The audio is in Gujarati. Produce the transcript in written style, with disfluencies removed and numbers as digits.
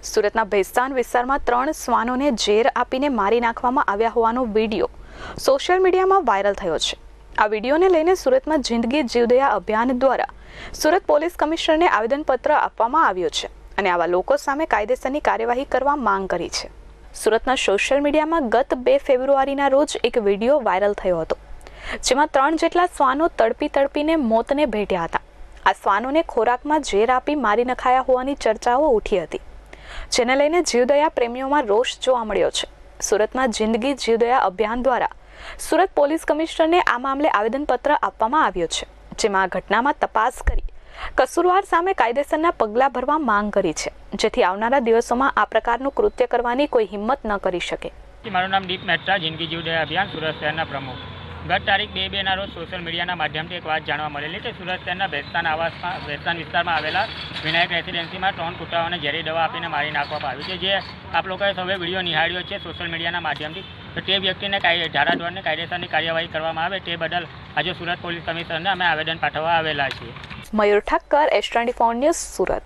સુરતના ભેસ્તાન વિસ્તારમાં 3 શ્વાનોને ઝેર આપીને મારી નાખવામાં આવ્યા હોવાનો વિડીયો સોશિયલ મીડિયામાં વાયરલ થયો છે। આ વિડીયોને લઈને સુરતમાં જિંદગી જીવદયા અભિયાન દ્વારા સુરત પોલીસ કમિશનરને આવેદનપત્ર આપવામાં આવ્યું છે અને આવા લોકો સામે કાયદેસરની કાર્યવાહી કરવા માંગ કરી છે। સુરતના સોશિયલ મીડિયામાં ગત 2 ફેબ્રુઆરીના રોજ એક વિડીયો વાયરલ થયો હતો, જેમાં 3 જેટલા શ્વાનો તડપીને મોતને ભેટ્યા હતા। આ શ્વાનોને ખોરાકમાં ઝેર આપી મારી નખાયા હોવાની ચર્ચાઓ ઉઠી હતી, જેને લઈને જીવદયા પ્રેમીઓમાં રોષ જોવા મળ્યો છે। સુરતમાં જિંદગી જીવદયા અભિયાન દ્વારા સુરત પોલીસ કમિશનરને આ મામલે આવેદનપત્ર આપવામાં આવ્યું છે, જેમાં આ ઘટનામાં તપાસ કરી કસૂરવાર સામે કાયદેસરના પગલાં ભરવા માંગ કરી છે, જેથી આવનારા દિવસોમાં આ પ્રકારનું કૃત્ય કરવાની કોઈ હિંમત ન કરી શકે। મારું નામ દીપ મહેતા, જિંદગી જીવદયા અભિયાન સુરત શહેરના પ્રમુખ। ગત તારીખ 2/2ના રોજ સોશિયલ મીડિયાના માધ્યમથી એક વાત જાણવા મળેલી કે સુરત શહેરના ભેસ્તાન વિસ્તારમાં આવેલા વિનાયક રેસિડેન્સીમાં 3 કૂતરાઓને ઝેરી દવા આપીને મારી નાખવામાં આવી છે, જે આપ લોકોએ સૌએ વિડીયો નિહાળ્યો છે સોશિયલ મીડિયાના માધ્યમથી। તો તે વ્યક્તિને ધારાધોરણે કાયદેસરની કાર્યવાહી કરવામાં આવે તે બદલ આજે સુરત પોલીસ કમિશનરને અમે આવેદન પાઠવવા આવેલા છીએ। મયુર ઠક્કર, S24 ન્યૂઝ, સુરત।